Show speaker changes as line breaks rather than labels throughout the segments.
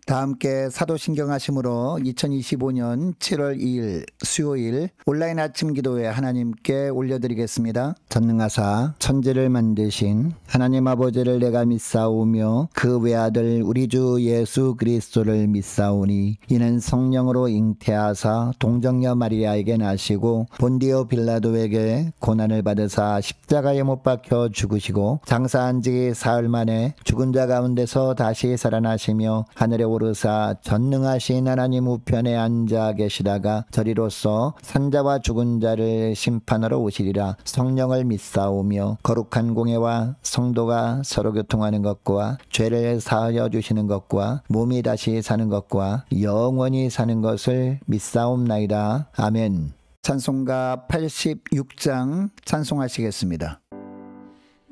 다 함께 사도신경 하심으로 2025년 7월 2일 수요일 온라인 아침 기도회 하나님께 올려드리겠습니다. 전능하사 천지를 만드신 하나님 아버지를 내가 믿사오며 그 외아들 우리 주 예수 그리스도를 믿사오니 이는 성령으로 잉태하사 동정녀 마리아에게 나시고 본디오 빌라도에게 고난을 받으사 십자가에 못 박혀 죽으시고 장사한 지 사흘 만에 죽은 자 가운데서 다시 살아나시며 하늘에 오르사 전능하신 하나님 우편에 앉아 계시다가 저리로서 산자와 죽은 자를 심판하러 오시리라. 성령을 믿사오며 거룩한 공예와 성도가 서로 교통하는 것과 죄를 사하여 주시는 것과 몸이 다시 사는 것과 영원히 사는 것을 믿사옵나이다. 아멘. 찬송가 86장 찬송하시겠습니다.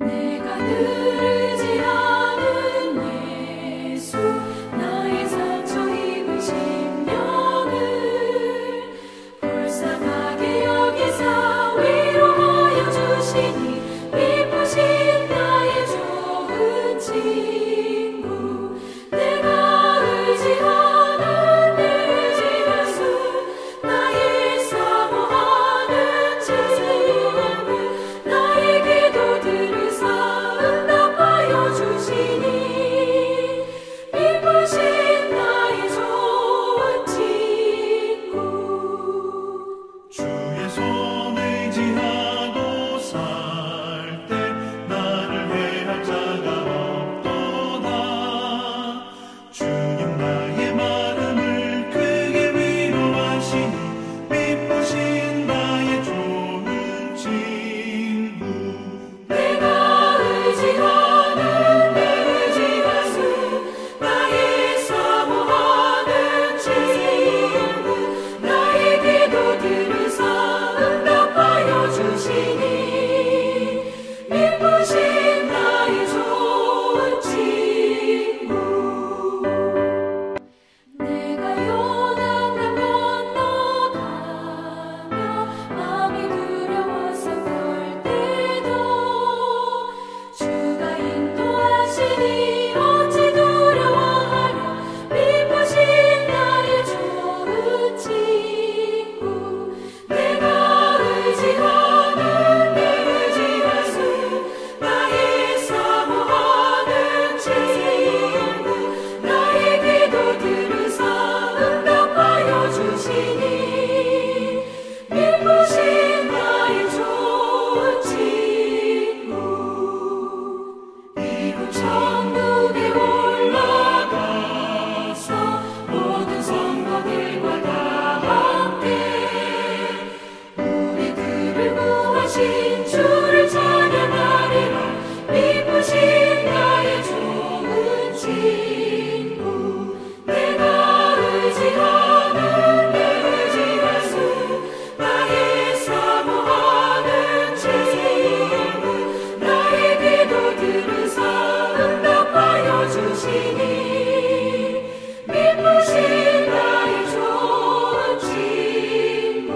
내가 들으지 않은 예수 나의 상처 입은 심령을 불쌍하게 여기사 위로하여 주시니 기쁘신 나의 좋은 친구 내가 의지하는 내 의지하수 나의 사모하는 친구 나의 기도 들으사 응답하여 주시니 기쁘신 나의 좋은 친구
주의 손 의지하고 살 때 나를 해할 자가 없도다. 주님 나의 마음을 크게 위로하시니 기쁘신 나의 좋은 친구
내가 의지하는 내 의지하수 나의 사모하는 친구 나의 기도 들으사 응답하여 주시니 기쁘신 나의 좋은 친구 내가 요단강 건너가며 마음이 두려워서 떨 때도 주가 인도하시니 어찌 두려워하랴 기쁘신 나의 좋은 친구 내가 의지하는 내 의지하수 나의 사모하는 친구 나의 기도 들으사 응답하여 주시니 기쁘신 나의 좋은 친구 이곳 천국에 올라가서 모든 성도들과 다 함께 우리들을 구하신 주를 찬양하리라. 기쁘신 나의 좋은 친구 내가 의지하는 내 의지하수 나의 사모하는 친구 나의 기도 들으사 응답하여 주시니 기쁘신 나의 좋은 친구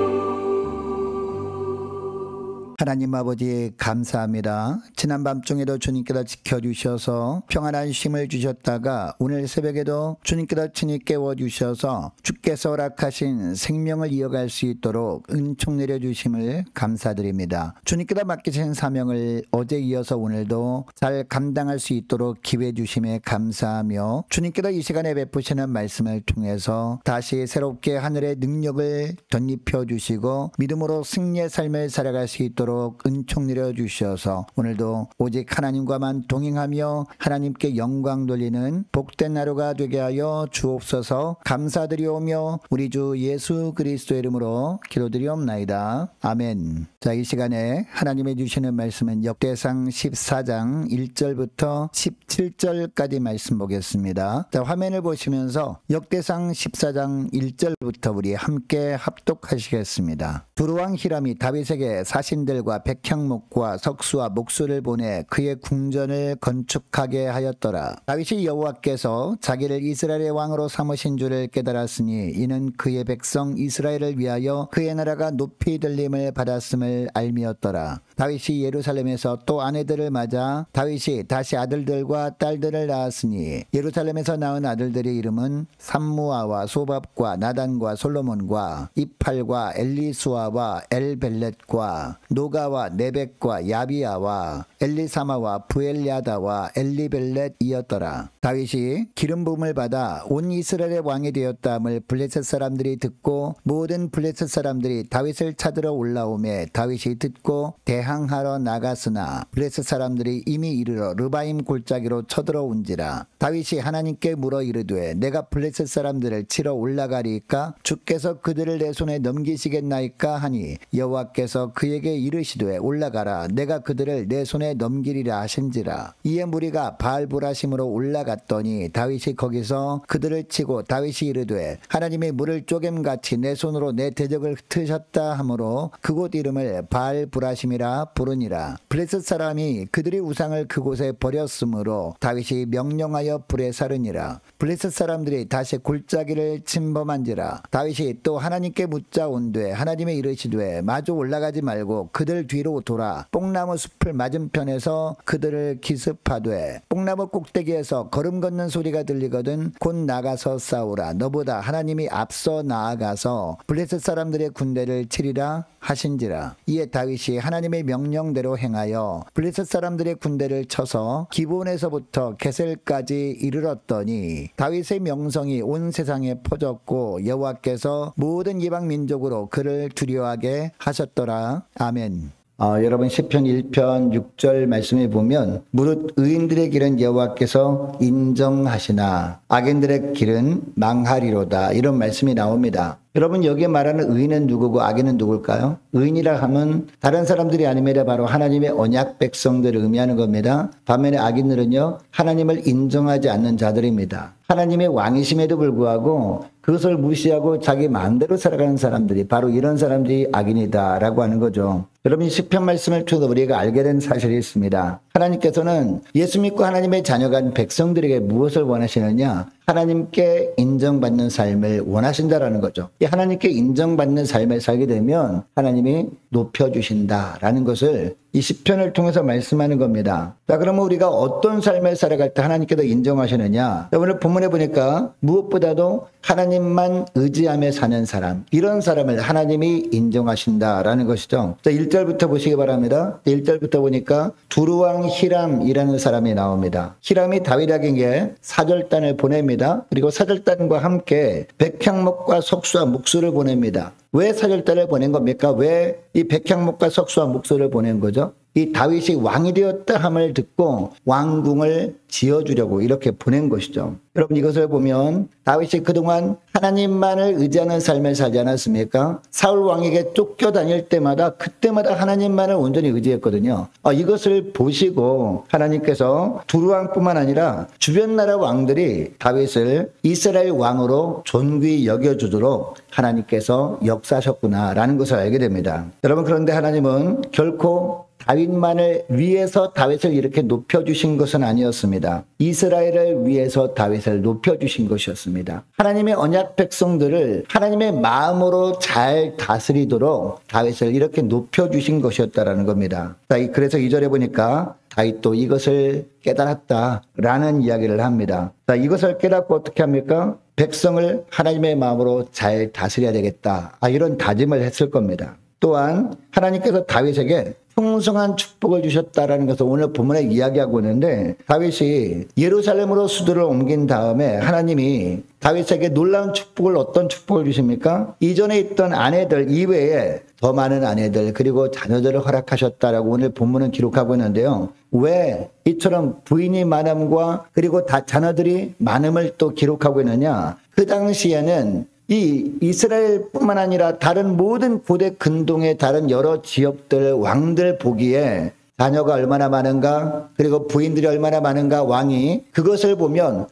하나님 아버지 감사합니다. 지난 밤중에도 주님께서 지켜주셔서 평안한 쉼을 주셨다가 오늘 새벽에도 주님께서 친히 깨워주셔서 주께서 허락하신 생명을 이어갈 수 있도록 은총 내려주심을 감사드립니다. 주님께서 맡기신 사명을 어제 이어서 오늘도 잘 감당할 수 있도록 기회 주심에 감사하며 주님께서 이 시간에 베푸시는 말씀을 통해서 다시 새롭게 하늘의 능력을 덧입혀 주시고 믿음으로 승리의 삶을 살아갈 수 있도록 은총 내려주셔서 오늘도 오직 하나님과만 동행하며 하나님께 영광 돌리는 복된 하루가 되게 하여 주옵소서. 감사드리오며 우리 주 예수 그리스도의 이름으로 기도드리옵나이다. 아멘. 자, 이 시간에 하나님이 주시는 말씀은 역대상 14장 1절부터 17절까지 말씀 보겠습니다. 자, 화면을 보시면서 역대상 14장 1절부터 우리 함께 합독하시겠습니다. 두루왕 히람이 다윗에게 사신들과 사람들과 백향목과 석수와 목수를 보내 그의 궁전을 건축하게 하였더라. 다윗이 여호와께서 자기를 이스라엘의 왕으로 삼으신 줄을 깨달았으니 이는 그의 백성 이스라엘을 위하여 그의 나라가 높이 들림을 받았음을 알미었더라. 다윗이 예루살렘에서 또 아내들을 맞아 다윗이 다시 아들들과 딸들을 낳았으니 예루살렘에서 낳은 아들들의 이름은 삼무아와 소밥과 나단과 솔로몬과 이팔과 엘리수아와 엘벨렛과 노가와 네벡과 야비야와 엘리사마와 부엘야다와 엘리벨렛이었더라. 다윗이 기름 부음을 받아 온 이스라엘의 왕이 되었다함을 블레셋 사람들이 듣고 모든 블레셋 사람들이 다윗을 찾으러 올라오매 다윗이 듣고 대항하러 나갔으나 블레셋 사람들이 이미 이르러 르바임 골짜기로 쳐들어온지라. 다윗이 하나님께 물어 이르되 내가 블레셋 사람들을 치러 올라가리까 주께서 그들을 내 손에 넘기시겠나이까 하니 여호와께서 그에게 이르시되 올라가라 내가 그들을 내 손에 넘기리라 하신지라. 이에 무리가 바알브라심으로 올라갔더니 다윗이 거기서 그들을 치고 다윗이 이르되 하나님이 물을 쪼갰같이 내 손으로 내 대적을 흩으셨다 하므로 그곳 이름을 바알브라심이라 부르니라. 블레셋 사람이 그들이 우상을 그곳에 버렸으므로 다윗이 명령하여 불에 사르니라. 블레셋 사람들이 다시 골짜기를 침범한지라. 다윗이 또 하나님께 묻자온되 하나님의 이르시되 마주 올라가지 말고 그들 뒤로 돌아 뽕나무 숲을 맞은편에서 그들을 기습하되 뽕나무 꼭대기에서 걸음 걷는 소리가 들리거든 곧 나가서 싸우라. 너보다 하나님이 앞서 나아가서 블레셋 사람들의 군대를 치리라 하신지라. 이에 다윗이 하나님의 명령대로 행하여 블레셋 사람들의 군대를 쳐서 기본에서부터 게셀까지 이르렀더니 다윗의 명성이 온 세상에 퍼졌고 여호와께서 모든 이방 민족으로 그를 두려워하게 하셨더라. 아멘. 여러분 시편 1편 6절 말씀에 보면 무릇 의인들의 길은 여호와께서 인정하시나 악인들의 길은 망하리로다 이런 말씀이 나옵니다. 여러분 여기에 말하는 의인은 누구고 악인은 누굴까요? 의인이라 하면 다른 사람들이 아니라 바로 하나님의 언약 백성들을 의미하는 겁니다. 반면에 악인들은요 하나님을 인정하지 않는 자들입니다. 하나님의 왕이심에도 불구하고 그것을 무시하고 자기 마음대로 살아가는 사람들이 바로 이런 사람들이 악인이다라고 하는 거죠. 여러분 이 시편 말씀을 통해서 우리가 알게 된 사실이 있습니다. 하나님께서는 예수 믿고 하나님의 자녀가 된 백성들에게 무엇을 원하시느냐? 하나님께 인정받는 삶을 원하신다라는 거죠. 이 하나님께 인정받는 삶을 살게 되면 하나님이 높여주신다라는 것을 이 시편을 통해서 말씀하는 겁니다. 자, 그러면 우리가 어떤 삶을 살아갈 때 하나님께서 인정하시느냐? 오늘 본문에 보니까 무엇보다도 하나님만 의지하며 사는 사람, 이런 사람을 하나님이 인정하신다라는 것이죠. 자, 1절부터 보시기 바랍니다. 1절부터 보니까 두루왕 히람이라는 사람이 나옵니다. 히람이 다윗에게 사절단을 보냅니다. 그리고 사절단과 함께 백향목과 석수와 목수를 보냅니다. 왜 사절단을 보낸 겁니까? 왜 이 백향목과 석수와 목수를 보낸 거죠? 이 다윗이 왕이 되었다 함을 듣고 왕궁을 지어주려고 이렇게 보낸 것이죠. 여러분 이것을 보면 다윗이 그동안 하나님만을 의지하는 삶을 살지 않았습니까? 사울 왕에게 쫓겨다닐 때마다 그때마다 하나님만을 온전히 의지했거든요. 이것을 보시고 하나님께서 두루왕뿐만 아니라 주변 나라 왕들이 다윗을 이스라엘 왕으로 존귀히 여겨주도록 하나님께서 역사하셨구나라는 것을 알게 됩니다. 여러분 그런데 하나님은 결코 다윗만을 위해서 다윗을 이렇게 높여주신 것은 아니었습니다. 이스라엘을 위해서 다윗을 높여주신 것이었습니다. 하나님의 언약 백성들을 하나님의 마음으로 잘 다스리도록 다윗을 이렇게 높여주신 것이었다라는 겁니다. 그래서 2절에 보니까 다윗도 이것을 깨달았다라는 이야기를 합니다. 이것을 깨닫고 어떻게 합니까? 백성을 하나님의 마음으로 잘 다스려야 되겠다. 이런 다짐을 했을 겁니다. 또한 하나님께서 다윗에게 풍성한 축복을 주셨다라는 것을 오늘 본문에 이야기하고 있는데 다윗이 예루살렘으로 수도를 옮긴 다음에 하나님이 다윗에게 놀라운 축복을 어떤 축복을 주십니까? 이전에 있던 아내들 이외에 더 많은 아내들 그리고 자녀들을 허락하셨다라고 오늘 본문은 기록하고 있는데요. 왜 이처럼 부인이 많음과 그리고 다 자녀들이 많음을 또 기록하고 있느냐? 그 당시에는 이 이스라엘뿐만 아니라 다른 모든 고대 근동의 다른 여러 지역들 왕들 보기에 자녀가 얼마나 많은가 그리고 부인들이 얼마나 많은가 왕이 그것을 보면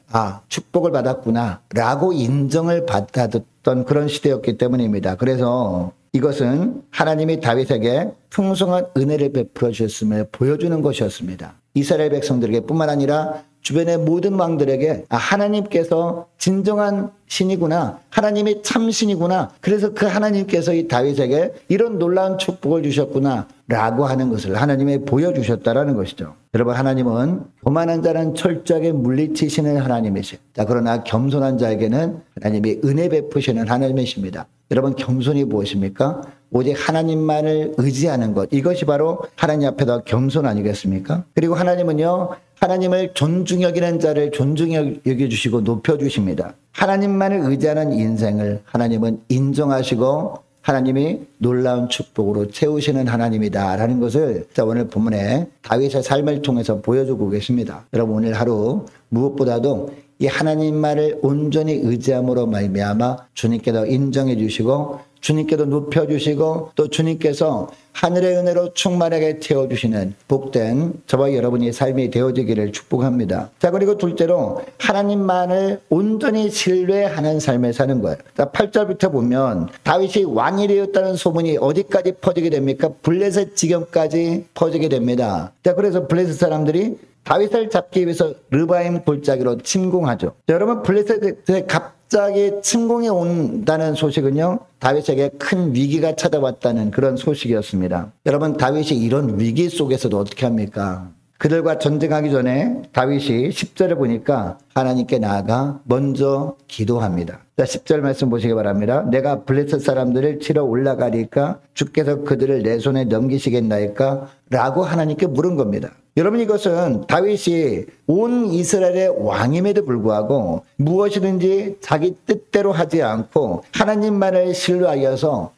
축복을 받았구나 라고 인정을 받았던 그런 시대였기 때문입니다. 그래서 이것은 하나님이 다윗에게 풍성한 은혜를 베풀어 주셨음을 보여주는 것이었습니다. 이스라엘 백성들에게 뿐만 아니라 주변의 모든 왕들에게 하나님께서 진정한 신이구나, 하나님이 참 신이구나, 그래서 그 하나님께서 이 다윗에게 이런 놀라운 축복을 주셨구나 라고 하는 것을 하나님이 보여주셨다라는 것이죠. 여러분, 하나님은 교만한 자는 철저하게 물리치시는 하나님이시죠. 그러나 겸손한 자에게는 하나님이 은혜 베푸시는 하나님이십니다. 여러분, 겸손이 무엇입니까? 오직 하나님만을 의지하는 것, 이것이 바로 하나님 앞에다 겸손 아니겠습니까? 그리고 하나님은요, 하나님을 존중히 여기는 자를 존중히 여겨주시고 높여주십니다. 하나님만을 의지하는 인생을 하나님은 인정하시고 하나님이 놀라운 축복으로 채우시는 하나님이다라는 것을 오늘 본문에 다윗의 삶을 통해서 보여주고 계십니다. 여러분, 오늘 하루 무엇보다도 이 하나님만을 온전히 의지함으로 말미암아 주님께서 인정해 주시고 주님께도 높여주시고 또 주님께서 하늘의 은혜로 충만하게 채워주시는 복된 저와 여러분의 삶이 되어지기를 축복합니다. 자, 그리고 둘째로 하나님만을 온전히 신뢰하는 삶을 사는 거예요. 자, 8절부터 보면 다윗이 왕이 되었다는 소문이 어디까지 퍼지게 됩니까? 블레셋 지경까지 퍼지게 됩니다. 자, 그래서 블레셋 사람들이 다윗을 잡기 위해서 르바임 골짜기로 침공하죠. 자, 여러분, 블레셋에 갑자기 침공이 온다는 소식은요, 다윗에게 큰 위기가 찾아왔다는 그런 소식이었습니다. 여러분, 다윗이 이런 위기 속에서도 어떻게 합니까? 그들과 전쟁하기 전에 다윗이 10절을 보니까 하나님께 나아가 먼저 기도합니다. 자, 10절 말씀 보시기 바랍니다. 내가 블레셋 사람들을 치러 올라가리까? 주께서 그들을 내 손에 넘기시겠나이까? 라고 하나님께 물은 겁니다. 여러분, 이것은 다윗이 온 이스라엘의 왕임에도 불구하고 무엇이든지 자기 뜻대로 하지 않고 하나님만을 신뢰하여서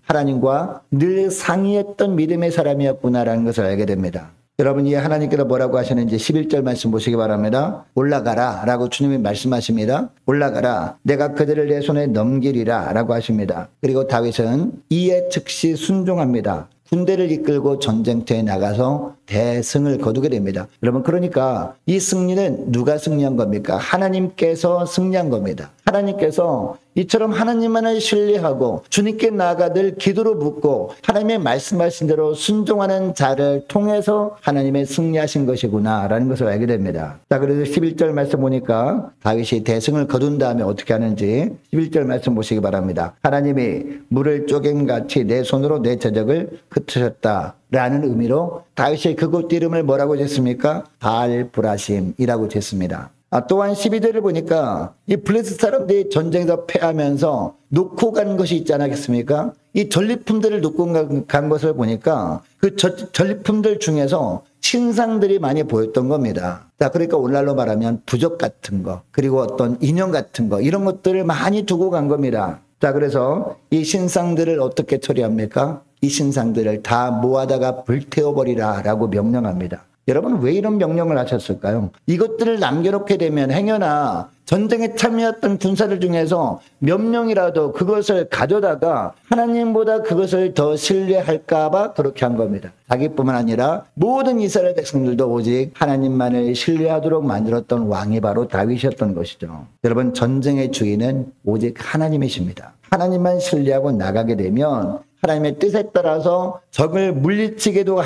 하나님과 늘 상의했던 믿음의 사람이었구나라는 것을 알게 됩니다. 여러분, 이 하나님께서 뭐라고 하시는지 11절 말씀 보시기 바랍니다. 올라가라 라고 주님이 말씀하십니다. 올라가라, 내가 그들을 내 손에 넘기리라 라고 하십니다. 그리고 다윗은 이에 즉시 순종합니다. 군대를 이끌고 전쟁터에 나가서 대승을 거두게 됩니다. 여러분, 그러니까 이 승리는 누가 승리한 겁니까? 하나님께서 승리한 겁니다. 하나님께서 이처럼 하나님만을 신뢰하고 주님께 나아가 늘 기도로 묻고 하나님의 말씀하신 대로 순종하는 자를 통해서 하나님의 승리하신 것이구나 라는 것을 알게 됩니다. 자, 그래서 11절 말씀 보니까 다윗이 대승을 거둔 다음에 어떻게 하는지 11절 말씀 보시기 바랍니다. 하나님이 물을 쪼개같이 내 손으로 내 대적을 흩으셨다 라는 의미로 다윗이 그곳 이름을 뭐라고 졌습니까? 바알브라심이라고 졌습니다. 또한 12절을 보니까 이 블레셋 사람들이 전쟁에서 패하면서 놓고 간 것이 있지 않았겠습니까? 이 전리품들을 놓고 간 것을 보니까 그 전리품들 중에서 신상들이 많이 보였던 겁니다. 자, 그러니까 오늘날로 말하면 부적 같은 거, 그리고 어떤 인형 같은 거, 이런 것들을 많이 두고 간 겁니다. 자, 그래서 이 신상들을 어떻게 처리합니까? 이 신상들을 다 모아다가 불태워버리라 라고 명령합니다. 여러분, 왜 이런 명령을 하셨을까요? 이것들을 남겨놓게 되면 행여나 전쟁에 참여했던 군사들 중에서 몇 명이라도 그것을 가져다가 하나님보다 그것을 더 신뢰할까봐 그렇게 한 겁니다. 자기뿐만 아니라 모든 이스라엘 백성들도 오직 하나님만을 신뢰하도록 만들었던 왕이 바로 다윗이었던 것이죠. 여러분, 전쟁의 주인은 오직 하나님이십니다. 하나님만 신뢰하고 나가게 되면 하나님의 뜻에 따라서 적을 물리치기도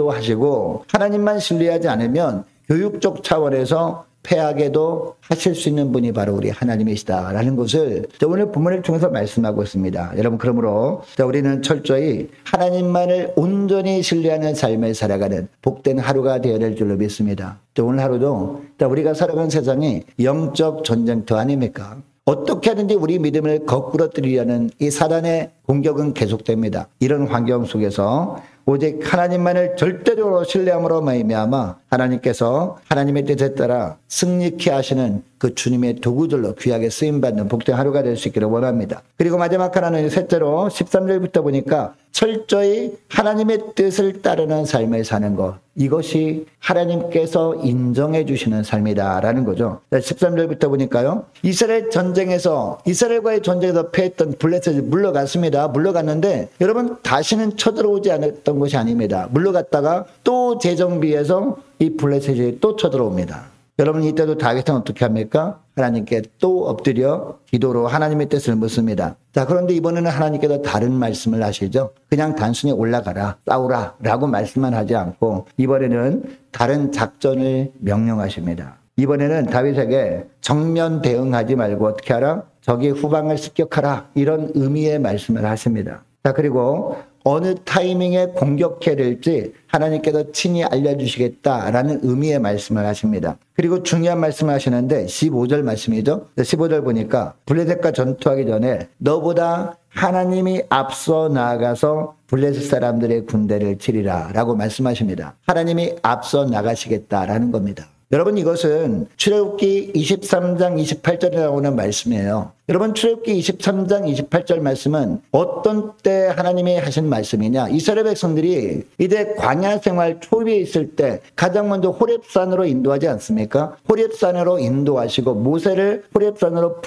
하시고 하나님만 신뢰하지 않으면 교육적 차원에서 패하게도 하실 수 있는 분이 바로 우리 하나님이시다라는 것을 오늘 본문을 통해서 말씀하고 있습니다. 여러분, 그러므로 우리는 철저히 하나님만을 온전히 신뢰하는 삶을 살아가는 복된 하루가 되어야 될 줄로 믿습니다. 오늘 하루도 우리가 살아가는 세상이 영적 전쟁터 아닙니까? 어떻게 하든지 우리 믿음을 거꾸러뜨리려는 이 사단의 공격은 계속됩니다. 이런 환경 속에서 오직 하나님만을 절대적으로 신뢰함으로 말미암아 하나님께서 하나님의 뜻에 따라 승리케 하시는 그 주님의 도구들로 귀하게 쓰임받는 복된 하루가 될 수 있기를 원합니다. 그리고 마지막 하나는 셋째로 13절부터 보니까 철저히 하나님의 뜻을 따르는 삶을 사는 것, 이것이 하나님께서 인정해 주시는 삶이다라는 거죠. 13절부터 보니까요, 이스라엘과의 전쟁에서 패했던 블레셋이 물러갔습니다. 물러갔는데 여러분, 다시는 쳐들어오지 않았던 것이 아닙니다. 물러갔다가 또 재정비해서 이 블레셋이 또 쳐들어옵니다. 여러분, 이때도 다윗은 어떻게 합니까? 하나님께 또 엎드려 기도로 하나님의 뜻을 묻습니다. 자, 그런데 이번에는 하나님께서 다른 말씀을 하시죠. 그냥 단순히 올라가라, 싸우라 라고 말씀만 하지 않고 이번에는 다른 작전을 명령하십니다. 이번에는 다윗에게 정면 대응하지 말고 어떻게 하라? 적의 후방을 습격하라, 이런 의미의 말씀을 하십니다. 자, 그리고 어느 타이밍에 공격해야 될지 하나님께서 친히 알려주시겠다라는 의미의 말씀을 하십니다. 그리고 중요한 말씀을 하시는데 15절 말씀이죠. 15절 보니까 블레셋과 전투하기 전에 너보다 하나님이 앞서 나아가서 블레셋 사람들의 군대를 치리라 라고 말씀하십니다. 하나님이 앞서 나가시겠다라는 겁니다. 여러분, 이것은 출애굽기 23장 28절에 나오는 말씀이에요. 여러분, 출애굽기 23장 28절 말씀은 어떤 때 하나님이 하신 말씀이냐? 이스라엘 백성들이 이제 광야 생활 초기에 있을 때 가장 먼저 호렙산으로 인도하지 않습니까? 호렙산으로 인도하시고 모세를 호렙산으로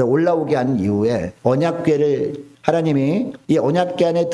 올라오게 한 이후에 언약궤를 하나님이 이 언약궤 안에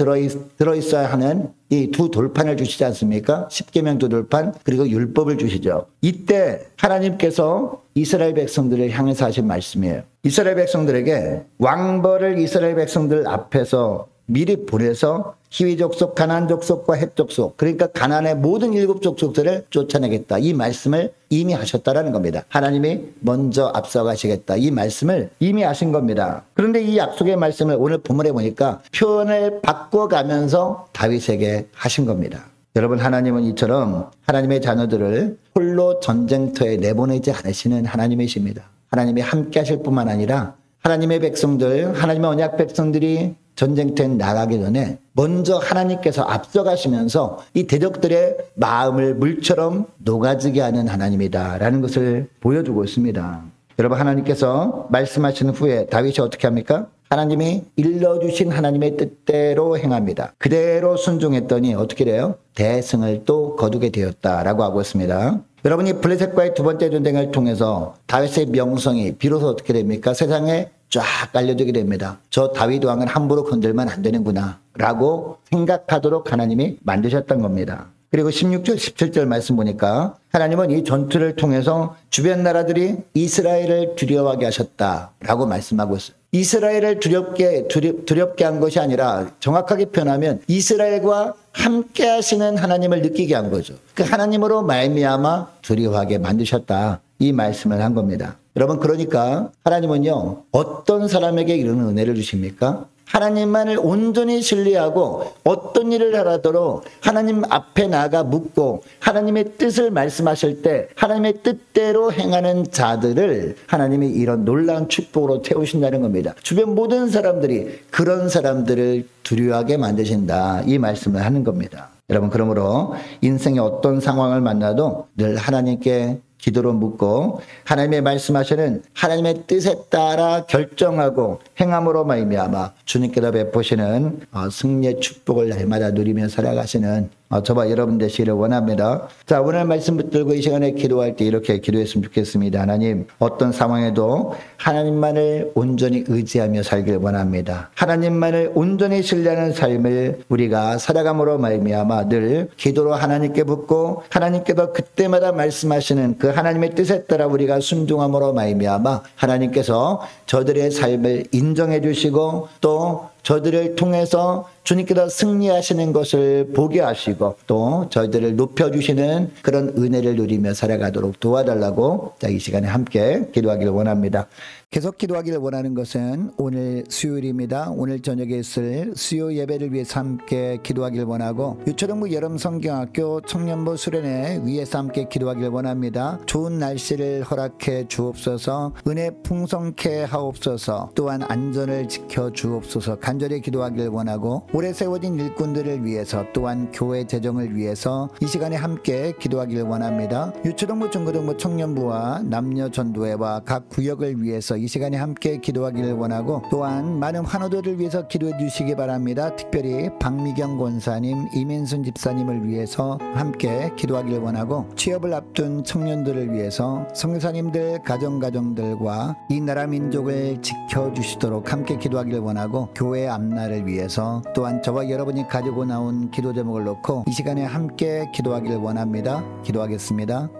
들어있어야 하는 이 두 돌판을 주시지 않습니까? 십계명 두 돌판, 그리고 율법을 주시죠. 이때 하나님께서 이스라엘 백성들을 향해서 하신 말씀이에요. 이스라엘 백성들에게 왕벌을 이스라엘 백성들 앞에서 미리 보내서 히위 족속, 가나안 족속과 헷 족속, 그러니까 가나안의 모든 7 족속들을 쫓아내겠다, 이 말씀을 이미 하셨다라는 겁니다. 하나님이 먼저 앞서가시겠다, 이 말씀을 이미 하신 겁니다. 그런데 이 약속의 말씀을 오늘 본문에 보니까 표현을 바꿔가면서 다윗에게 하신 겁니다. 여러분, 하나님은 이처럼 하나님의 자녀들을 홀로 전쟁터에 내보내지 않으시는 하나님이십니다. 하나님이 함께 하실 뿐만 아니라 하나님의 백성들, 하나님의 언약 백성들이 전쟁터에 나가기 전에 먼저 하나님께서 앞서가시면서 이 대적들의 마음을 물처럼 녹아지게 하는 하나님이다라는 것을 보여주고 있습니다. 여러분, 하나님께서 말씀하신 후에 다윗이 어떻게 합니까? 하나님이 일러주신 하나님의 뜻대로 행합니다. 그대로 순종했더니 어떻게 돼요? 대승을 또 거두게 되었다라고 하고 있습니다. 여러분이 블레셋과의 두 번째 전쟁을 통해서 다윗의 명성이 비로소 어떻게 됩니까? 세상에 쫙 알려지게 됩니다. 저 다윗 왕은 함부로 건들면 안 되는구나 라고 생각하도록 하나님이 만드셨던 겁니다. 그리고 16절 17절 말씀 보니까 하나님은 이 전투를 통해서 주변 나라들이 이스라엘을 두려워하게 하셨다라고 말씀하고 있어요. 이스라엘을 두렵게 한 것이 아니라 정확하게 표현하면 이스라엘과 함께 하시는 하나님을 느끼게 한 거죠. 그 하나님으로 말미암아 두려워하게 만드셨다, 이 말씀을 한 겁니다. 여러분, 그러니까 하나님은요, 어떤 사람에게 이런 은혜를 주십니까? 하나님만을 온전히 신뢰하고 어떤 일을 하라도록 하나님 앞에 나가 묻고 하나님의 뜻을 말씀하실 때 하나님의 뜻대로 행하는 자들을 하나님이 이런 놀라운 축복으로 태우신다는 겁니다. 주변 모든 사람들이 그런 사람들을 두려워하게 만드신다, 이 말씀을 하는 겁니다. 여러분, 그러므로 인생의 어떤 상황을 만나도 늘 하나님께 기도로 묻고 하나님의 말씀하시는 하나님의 뜻에 따라 결정하고 행함으로 말미암아 주님께서 베푸시는 승리의 축복을 날마다 누리며 살아가시는 저와 여러분 되시기를 원합니다. 자, 오늘 말씀 붙들고 이 시간에 기도할 때 이렇게 기도했으면 좋겠습니다. 하나님, 어떤 상황에도 하나님만을 온전히 의지하며 살길 원합니다. 하나님만을 온전히 신뢰하는 삶을 우리가 살아감으로 말미암아 늘 기도로 하나님께 붙고 하나님께서 그때마다 말씀하시는 그 하나님의 뜻에 따라 우리가 순종함으로 말미암아 하나님께서 저들의 삶을 인정해 주시고 또 저들을 통해서 주님께서 승리하시는 것을 보게 하시고 또 저희들을 높여주시는 그런 은혜를 누리며 살아가도록 도와달라고 이 시간에 함께 기도하기를 원합니다. 계속 기도하기를 원하는 것은 오늘 수요일입니다. 오늘 저녁에 있을 수요 예배를 위해서 함께 기도하기를 원하고 유초동부 여름성경학교 청년부 수련회 위해서 함께 기도하기를 원합니다. 좋은 날씨를 허락해 주옵소서, 은혜 풍성케 하옵소서, 또한 안전을 지켜 주옵소서 간절히 기도하기를 원하고 오래 세워진 일꾼들을 위해서 또한 교회 재정을 위해서 이 시간에 함께 기도하기를 원합니다. 유초동부 중고등부 청년부와 남녀전도회와 각 구역을 위해서 이 시간에 함께 기도하기를 원하고 또한 많은 환우들을 위해서 기도해 주시기 바랍니다. 특별히 박미경 권사님, 이민순 집사님을 위해서 함께 기도하기를 원하고 취업을 앞둔 청년들을 위해서 선교사님들 가정들과 이 나라 민족을 지켜주시도록 함께 기도하기를 원하고 교회 앞날을 위해서 또한 저와 여러분이 가지고 나온 기도 제목을 놓고 이 시간에 함께 기도하기를 원합니다. 기도하겠습니다.